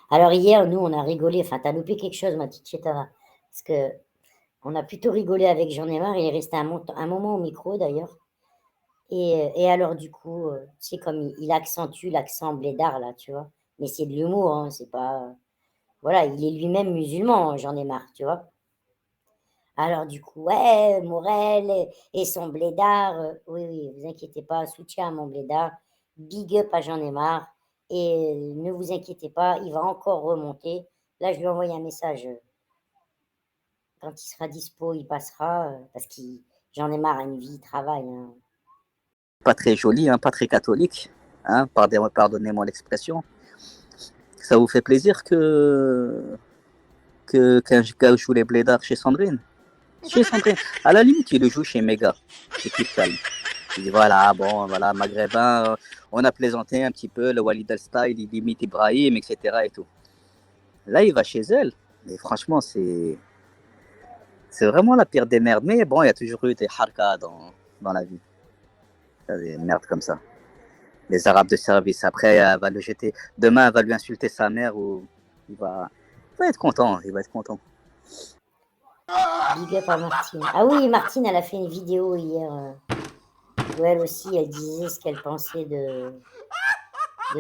Alors hier, nous, on a rigolé. Enfin, t'as loupé quelque chose, ma petite Chétara. Parce que on a plutôt rigolé avec J'en ai marre. Il est resté un moment au micro, d'ailleurs. Et alors, du coup, tu sais, comme il accentue l'accent blédard, là, tu vois. Mais c'est de l'humour, hein, c'est pas. Voilà, il est lui-même musulman, J'en ai marre, tu vois. Alors, du coup, ouais, Morel et son blédard. Oui, oui, vous inquiétez pas, soutien à mon blédard. Big up à J'en ai marre. Et ne vous inquiétez pas, il va encore remonter. Là, je lui ai envoyé un message. Quand il sera dispo, il passera. Parce qu'il J'en ai marre, une vie, il travaille, hein. Pas très joli, hein, pas très catholique, hein, pardonnez-moi l'expression. Ça vous fait plaisir qu'un joue les blédards chez Sandrine? Chez Sandrine. À la limite, il le joue chez Mega. C'est plus calme. Il dit voilà, bon, voilà, maghrébin, on a plaisanté un petit peu, le Walid Al-Style, il imite Ibrahim, etc. et tout. Là, il va chez elle. Et franchement, c'est vraiment la pire des merdes. Mais bon, il y a toujours eu des harkas dans la vie. Des merdes comme ça. Les Arabes de service. Après, elle va le jeter. Demain, elle va lui insulter sa mère ou il va être content. Il va être content. Big up à Martine. Ah oui, Martine, elle a fait une vidéo hier où elle aussi, elle disait ce qu'elle pensait de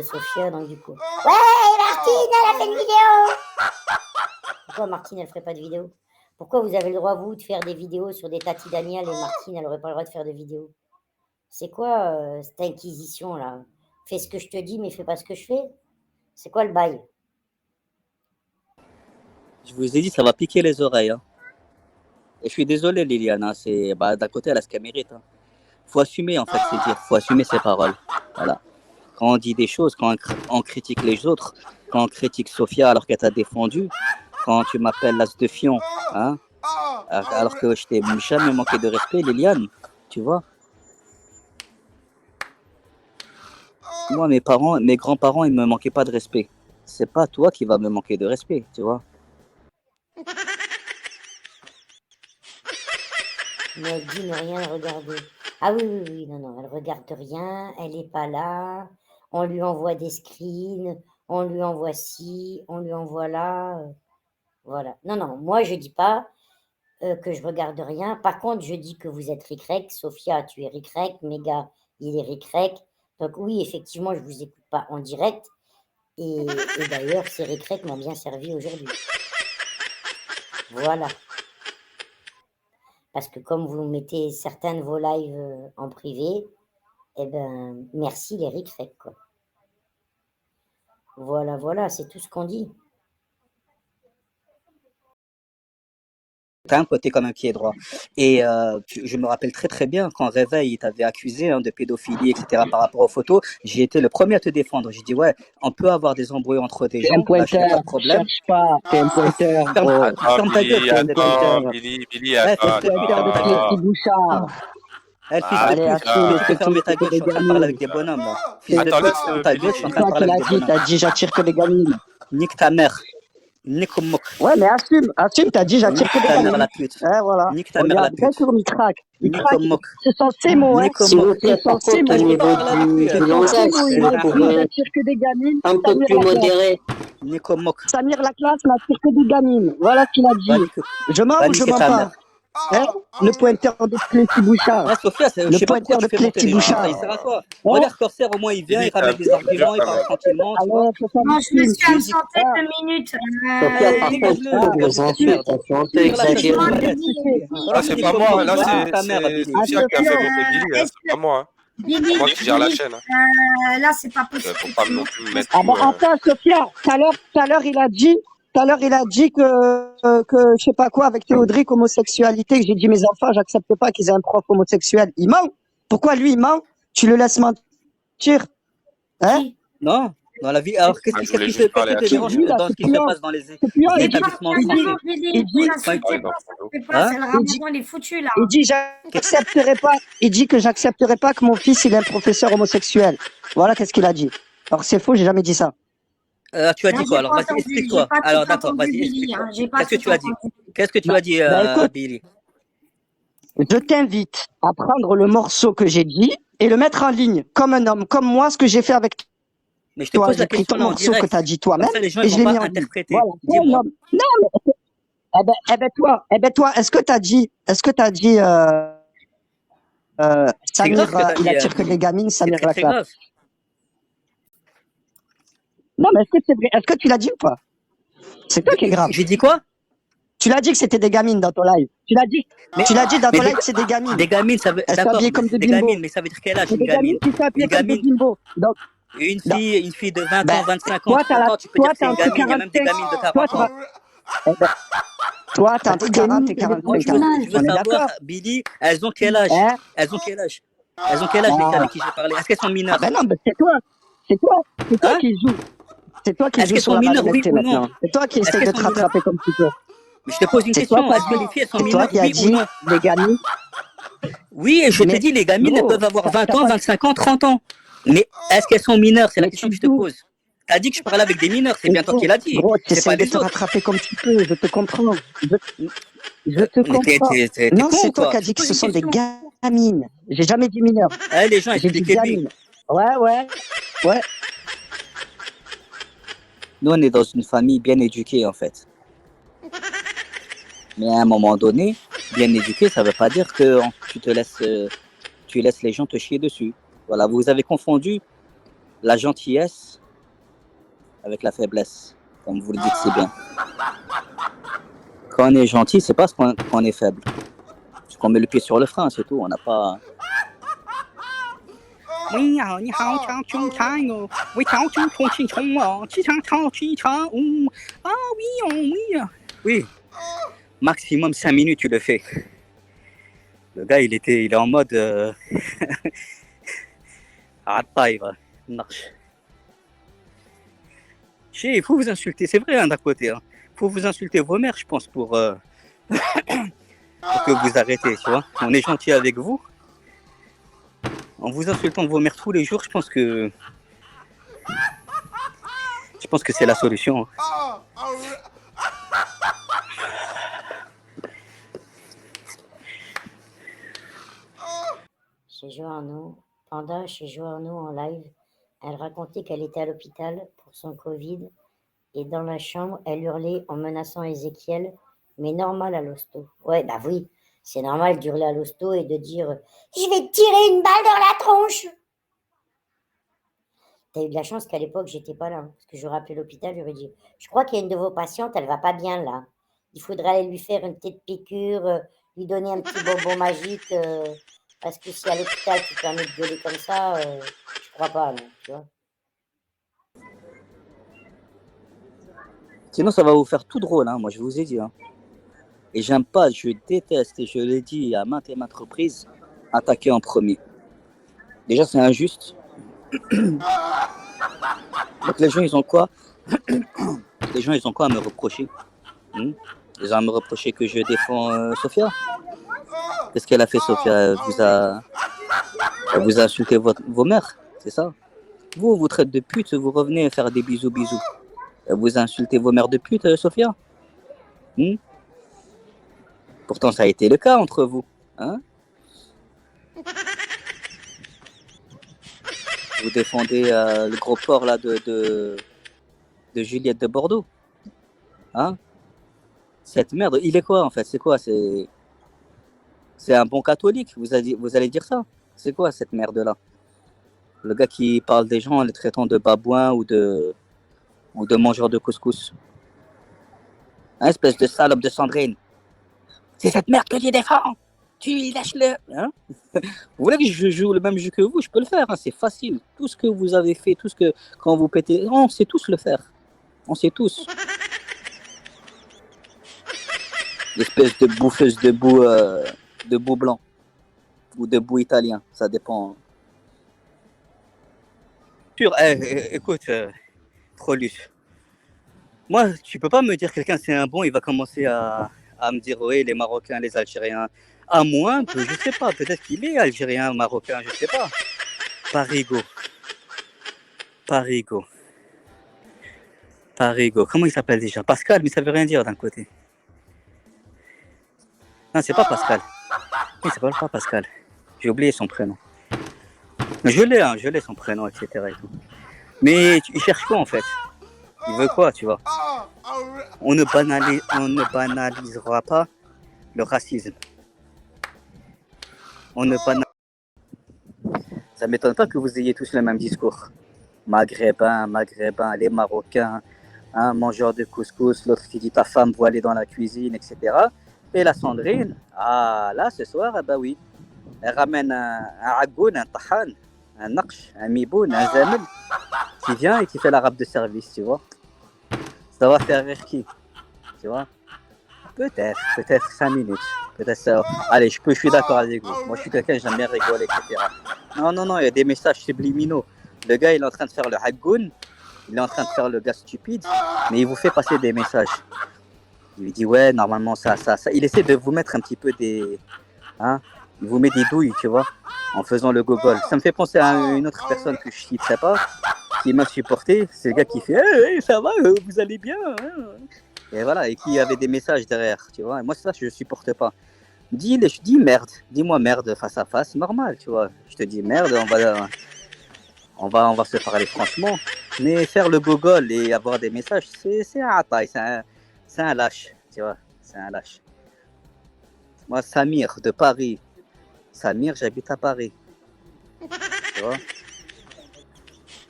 Sophia. Donc, du coup. Ouais, Martine, elle a fait une vidéo. Pourquoi Martine, elle ferait pas de vidéo? Pourquoi vous avez le droit, vous, de faire des vidéos sur des tatis Daniel et Martine, elle aurait pas le droit de faire de vidéos? C'est quoi cette inquisition là? Fais ce que je te dis, mais fais pas ce que je fais. C'est quoi le bail? Je vous ai dit, ça va piquer les oreilles. Hein. Et je suis désolé, Liliane. Hein, d'un côté, elle a ce qu'elle mérite. Hein. Faut assumer, en fait, c'est dire. Faut assumer ses paroles. Voilà. Quand on dit des choses, quand on critique les autres, quand on critique Sophia alors qu'elle t'a défendu, quand tu m'appelles l'as de fion, hein, alors que je t'ai jamais manqué de respect, Liliane, tu vois. Moi, mes grands-parents, ils me manquaient pas de respect. C'est pas toi qui vas me manquer de respect, tu vois. Mais elle dit ne rien regarder. Ah oui, oui, oui, non, non, elle regarde rien, elle n'est pas là. On lui envoie des screens, on lui envoie ci, on lui envoie là. Voilà. Non, non, moi je dis pas que je regarde rien. Par contre, je dis que vous êtes ricrec. Sophia, tu es ricrec. Méga, il est ricrec. Donc oui, effectivement, je vous écoute pas en direct. Et d'ailleurs, ces ricrec m'ont bien servi aujourd'hui. Voilà. Parce que comme vous mettez certains de vos lives en privé, eh ben, merci les ricrec, quoi. Voilà, voilà, c'est tout ce qu'on dit. T'as un côté comme un pied droit. Et je me rappelle très très bien quand Réveil il t'avait accusé de pédophilie, etc. par rapport aux photos. J'ai été le premier à te défendre. J'ai dit ouais, on peut avoir des embrouilles entre des T'es un gens, là, il n'y a pas pointeur, de problème. cherche pas, t'es un pointeur, gros. Ferme ta gueule, T'es un fils de pute. pointeur, Billy, Ouais, t'es fils un de pute, pointeur de ferme ta gueule. Clécy Bouchard. Eh, fils de Allez, pute, assume, est-ce que tu peux c'est tout, fermer ta c'est que gueule? Je des suis en train de parler avec gamines. des bonhommes là. Fils de Attends, pute, laisse ferme ta gueule, je Billy. suis en C'est train de toi qui parler avec l'as des dit, bonhommes. t'as dit j'attire que des gamines. Nique ta mère. Nique mon Ouais, mais assume, t'as dit j'attire Nique que des ta mère gamines. la pute. Ouais, voilà. Nique ta mère la Regarde, bien pute. sûr, il craque. Il Nique craque. au moque. Ce sont ces mots, hein. Nique au S'il vous moque. Ce plaît, sont par ces contre, au Ah, je mots. peux pas niveau parler avec lui. du Ce sont ces langage, mots. si Il a vous dit pouvez être j'attire que des gamines. un peu Samir plus Laclasse. modéré. Nique au moque. Samir Laclasse n'attire que des gamines. Voilà ce qu'il a Va dit. niquer, Je mens va ou je niquer mens ta pas? mère. Hein? Le pointeur de Clécy Bouchard. Ah, Sophia, je Le sais pas pourquoi pointeur tu de fais monter Clécy les gens comme ça. Il Bouchard. sert à quoi? Hein? Regarde Corsair, au moins il vient, il Billy, t'es un ramène peu des dur arguments, il quand parle même. tranquillement, tu vois. Alors, c'est ça Bon, je me victime. suis Musique. absentée Ah, 2 minutes. Sophia, par contre, je Dégage-le, trouve le gars vos de cette merde. insultes, elles sont un peu Tire la chatte de Excuse-moi, ton exagérées. tête. Billy. écoutez. Là, Vas-y, c'est nique pas au moi, moque. là, Va niquer ta mère, c'est Billy. Sophia qui a fait Billy, monter Billy, hein, est-ce c'est pas que moi. Hein. Billy, C'est moi qui gère la Billy, chaîne. Hein. là, c'est pas possible Faut que pas tu non montes. plus me mettre Ah tout. bah attends, Sophia, tout à l'heure, il a dit que je sais pas quoi avec Théodric, homosexualité, que j'ai dit mes enfants, j'accepte pas qu'ils aient un prof homosexuel. Il ment. Pourquoi lui, il ment? Tu le laisses mentir? Hein? Qui? Non, dans la vie. Alors, Ah, je voulais juste qu'est-ce parler qui à te Qui dérange dit Sophia. là, dans ce ce qui se puant? passe dans Ce puant, les il dit, établissements il dit, français? il dit, Je voulais parler N'insultez dans pas, son ça dos. fait pas, Hein? c'est le il dit, Ramadan, il est foutu là. il dit, j'accepterai pas, il dit que j'accepterai pas que mon fils, il est un professeur homosexuel. Voilà, qu'est-ce qu'il a dit. Alors c'est faux, j'ai jamais dit ça. Tu as Moi, dit quoi? j'ai Alors, pas vas-y, entendu, j'ai explique-toi. pas tout Alors, d'accord, entendu, vas-y, Billy, explique-toi. hein, j'ai pas Qu'est-ce que tout tu as dit? entendu. Qu'est-ce que tu as dit, Écoute, Billy? je t'invite à prendre le morceau que j'ai dit et le mettre en ligne, comme un homme, comme moi, ce que j'ai fait avec Mais je te Toi, pose j'ai la pris question ton là en morceau que direct. tu as dit Comme toi-même ça, les gens et ils je vont l'ai pas mis en ligne. interpréter. Voilà. Dis-moi. Toi, est-ce que tu as dit C'est grave Samir, ce que tu as il dit, attire que Billy. des gamines, C'est Samir très très Laclap? grave. Non, mais est-ce que c'est vrai? Est-ce que tu l'as dit ou pas? C'est toi qui est grave. J'ai dit quoi? Tu l'as dit que c'était des gamines dans ton live. Mais, Tu l'as dit dans mais ton live que c'est des gamines. des gamines, ça veut. Elles sont D'accord, habillées mais comme des des bimbos. gamines, mais ça veut dire quel âge C'est une des gamines gamine? qui sont habillées Une comme des gamine, bimbos. Donc, non. une fille de 20 Ben, ans, 25 ans, toi, 30 ans, tu peux toi, dire que c'est t'es une entre gamine. Il y a même des 45. gamines de Toi, 40 tu ans. eh ben, toi, t'es Ah, entre t'es 40 et gamine, t'as des 45 tranches ans. Je veux On est savoir, d'accord? Billy, elles ont quel âge? Hein? Elles ont quel âge? Elles ont quel âge, les filles Ah. avec qui j'ai parlé? Est-ce qu'elles sont Ah mineures? ben non, mais c'est toi. C'est toi. C'est toi Hein? qui joues. C'est toi qui Est-ce joues qu'elles sur sont la mineures, oui malhonnêteté ou non? maintenant. C'est toi qui Est-ce essaye qu'elles de sont te mineures? rattraper comme tu peux. Mais je te pose une C'est toi question. qui as Est-ce que les filles, elles sont c'est toi mineures, qui as oui ou dit non? les gamines. Oui, et je te Mais dis, les gamines, elles gros, peuvent avoir 20 t'as ans, pas. 25 ans, 30 ans. Mais est-ce qu'elles sont mineures? C'est la Mais question tu que je te joues. pose. T'as dit que je parlais avec des mineurs, c'est Mais bien toi qui l'as dit. gros, tu C'est pas essayes de les te autres. rattraper comme tu peux. Je te comprends. Je te Mais comprends. t'es Non, con ou c'est toi quoi? qui as Je te dit que pose ce une sont des question. gamines. J'ai jamais dit mineurs. Eh, les gens, J'ai dit expliquez-lui. gamines. Ouais. Nous, on est dans une famille bien éduquée, en fait. Mais à un moment donné, bien éduqué, ça veut pas dire que tu laisses les gens te chier dessus. Voilà, vous avez confondu la gentillesse avec la faiblesse, comme vous le dites si bien. Quand on est gentil, c'est pas qu'on est faible. C'est qu'on met le pied sur le frein, c'est tout. On n'a pas. Oui, maximum 5 minutes, tu le fais. Le gars, il est en mode. Marche. Il faut vous insulter, c'est vrai, hein, d'un côté. Il faut vous insulter vos mères, je pense, pour que vous arrêtez, tu vois. On est gentil avec vous. En vous insultant vos mères tous les jours, je pense que c'est la solution. Chez Joarno, Panda, chez Joarno en live, elle racontait qu'elle était à l'hôpital pour son Covid et dans la chambre, elle hurlait en menaçant Ézéchiel, mais normal à l'hosto. Ouais, bah oui, c'est normal d'hurler à l'hosto et de dire « Je vais te tirer une balle dans la tronche !» T'as eu de la chance qu'à l'époque, j'étais pas là. Parce que j'aurais appelé l'hôpital, j'aurais dit « Je crois qu'il y a une de vos patientes, elle va pas bien là. Il faudrait aller lui faire une petite piqûre, lui donner un petit bonbon magique. Parce que si à l'hôpital, tu te permets de gueuler comme ça, je crois pas, non, tu vois. » Sinon, ça va vous faire tout drôle, hein, moi, je vous ai dit. Hein. Et j'aime pas, je déteste, et je l'ai dit à maintes et maintes reprises, attaquer en premier. Déjà, c'est injuste. Donc, les gens, ils ont quoi? Les gens, ils ont quoi à me reprocher? Ils ont à me reprocher que je défends Sophia. Qu'est-ce qu'elle a fait, Sophia? Elle vous a insulté vos mères, c'est ça? Vous traitez de pute, vous revenez faire des bisous. Vous insultez vos mères de pute, Sophia? Pourtant, ça a été le cas entre vous. Hein? Vous défendez le gros porc là de Juliette de Bordeaux. Hein? Cette merde, il est quoi en fait? C'est quoi? C'est un bon catholique, vous allez dire ça? C'est quoi cette merde là? Le gars qui parle des gens en les traitant de babouins ou de mangeurs de couscous. Hein, espèce de salope de Sandrine. C'est cette merde que tu défends. Tu lâches-le. Hein? Vous voulez que je joue le même jeu que vous? Je peux le faire. Hein, c'est facile. Tout ce que vous avez fait, tout ce que quand vous pétez, on sait tous le faire. On sait tous. L'espèce de bouffeuse de boue blanc ou de boue italien, ça dépend. Écoute, Trolus. Moi, tu peux pas me dire que quelqu'un c'est un bon, il va commencer à me dire oui, les Marocains, les Algériens. À moins que, je sais pas, peut-être qu'il est Algérien, Marocain, je sais pas. Parigo. Comment il s'appelle déjà? Pascal, mais ça veut rien dire d'un côté. Non, c'est pas Pascal. Il s'appelle pas Pascal. J'ai oublié son prénom. Mais je l'ai son prénom, etc. Et tout. Mais il cherche quoi en fait? Il veut quoi, tu vois? On ne banalisera pas le racisme. On ne banal... Ça m'étonne pas que vous ayez tous le même discours. Maghrébins, les Marocains, un mangeur de couscous, l'autre qui dit ta femme doit aller dans la cuisine, etc. Et la Sandrine, ah là, ce soir, ah bah oui, elle ramène un agoun, un tahan, un naqsh, un miboun, un zamel, qui vient et qui fait l'arabe de service, tu vois. Ça va faire rire qui, tu vois? Peut-être 5 minutes. Peut-être ça. Allez, je suis d'accord avec vous. Moi, je suis quelqu'un, j'aime bien rigoler, etc. Non, il y a des messages subliminaux. Le gars, il est en train de faire le hagoun, il est en train de faire le gars stupide, mais il vous fait passer des messages. Il lui dit, ouais, normalement, ça. Il essaie de vous mettre un petit peu des... Hein, il vous met des douilles, tu vois, en faisant le gogol. Ça me fait penser à une autre personne que je ne citerai pas, qui m'a supporté. C'est le gars qui fait, hey, ça va, vous allez bien, hein. Et voilà, et qui avait des messages derrière, tu vois. Et moi, ça, je ne supporte pas. Je dis merde, dis-moi merde face à face, normal, tu vois. Je te dis merde, on va se parler franchement. Mais faire le gogol et avoir des messages, c'est un taille, c'est un lâche, tu vois. C'est un lâche. Moi, Samir, de Paris. Samir, j'habite à Paris, tu vois.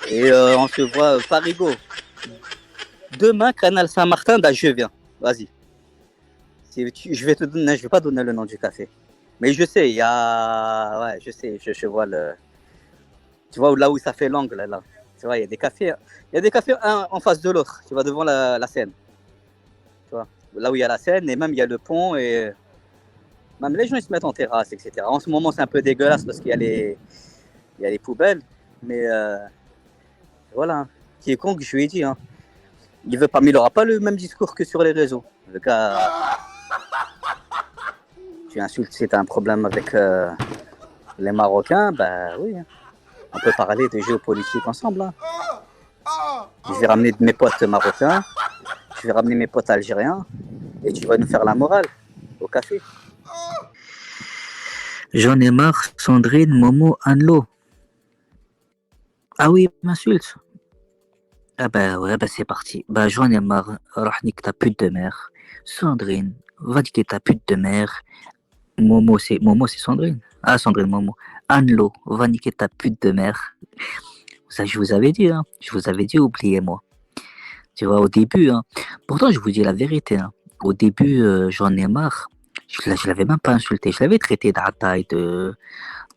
Et on se voit Parigo. Demain, Canal Saint-Martin, bah, je viens. Vas-y. Je vais pas donner le nom du café. Mais je sais, il y a... Ouais, je sais, je vois le... Tu vois là où ça fait l'angle, là. Tu vois, il y a des cafés un en face de l'autre, tu vois, devant la Seine. Tu vois, là où il y a la Seine, et même il y a le pont, et même les gens, ils se mettent en terrasse, etc. En ce moment, c'est un peu dégueulasse parce qu'il y a les poubelles. Mais voilà, quiconque, je lui ai dit, hein, il veut pas, mais il n'aura pas le même discours que sur les réseaux. Le gars, tu insultes si tu as un problème avec les Marocains, bah oui, hein. On peut parler de géopolitique ensemble. Hein. Je vais ramener mes potes marocains, je vais ramener mes potes algériens, et tu vas nous faire la morale au café. J'en ai marre, Sandrine, Momo, Anlo. Ah oui, il m'insulte. Ah bah ouais, bah c'est parti. Bah j'en ai marre, Rahnik, ta pute de mère. Sandrine, va niquer ta pute de mère. Momo, c'est Sandrine. Ah, Sandrine, Momo. Anlo, va niquer ta pute de mère. Ça, je vous avais dit, hein. Je vous avais dit, oubliez-moi. Tu vois, au début, hein. Pourtant, je vous dis la vérité, hein. Au début, j'en ai marre. Je l'avais même pas insulté. Je l'avais traité d'Ataï, de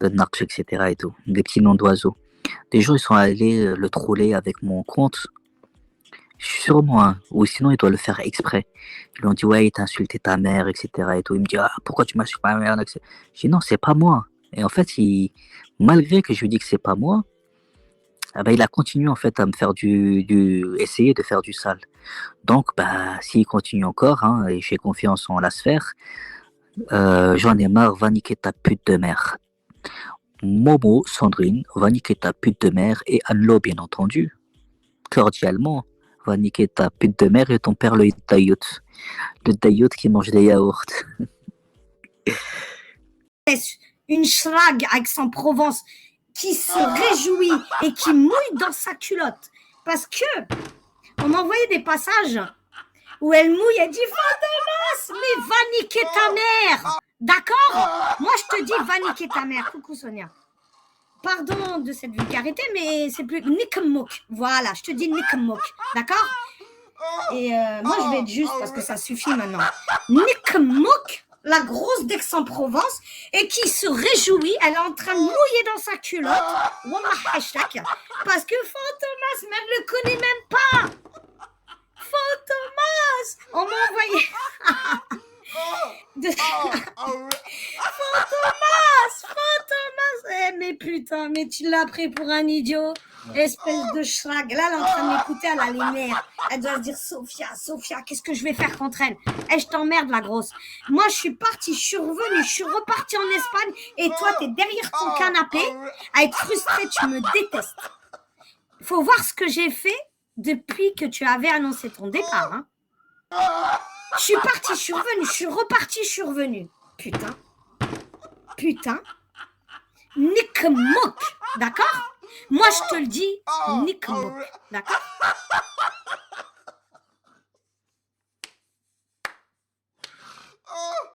Narch, etc. et tout. Des petits noms d'oiseaux. Des gens, ils sont allés le troller avec mon compte. Sûrement, hein. Ou sinon, il doit le faire exprès. Ils lui ont dit, ouais, il t'a insulté ta mère, etc. et tout. Il me dit, ah, pourquoi tu m'insultes ma mère? Je dis, non, c'est pas moi. Et en fait, malgré que je lui dis que c'est pas moi, ah bah, il a continué en fait à me faire essayer de faire du sale. Donc, bah, s'il continue encore, hein, et j'ai confiance en la sphère, j'en ai marre, va niquer ta pute de mère. Momo, Sandrine, va niquer ta pute de mère, et Anlo, bien entendu, cordialement, va niquer ta pute de mère et ton père le dayout. Le dayout qui mange des yaourts. Une schlag avec son Provence qui se réjouit et qui mouille dans sa culotte. Parce que on m'a envoyé des passages où elle mouille, elle dit Fantomas, mais va niquer ta mère. D'accord? Moi, je te dis, va niquer ta mère. Coucou Sonia. Pardon de cette vulgarité, mais c'est plus Nick-mook. Voilà, je te dis Nick-mook. D'accord? Et moi, je vais être juste parce que ça suffit maintenant. Nick-mook, la grosse d'Aix-en-Provence, et qui se réjouit, elle est en train de mouiller dans sa culotte. Parce que Fantomas, mais elle ne le connaît même pas. Fantomas, on m'a envoyé. Fantomas, mais putain, mais tu l'as pris pour un idiot, espèce de schlag. Là, elle est en train de m'écouter, elle a les nerfs. Elle doit se dire, Sophia, qu'est-ce que je vais faire contre elle? Je t'emmerde, la grosse. Moi, je suis partie, je suis revenue, je suis repartie en Espagne, et toi, t'es derrière ton canapé, à être frustrée, tu me détestes. Faut voir ce que j'ai fait depuis que tu avais annoncé ton départ, hein. Je suis partie, je suis revenue, je suis repartie, je suis revenue. Putain. Nick-mook, d'accord? Moi, je te le dis, nique un bouc. D'accord?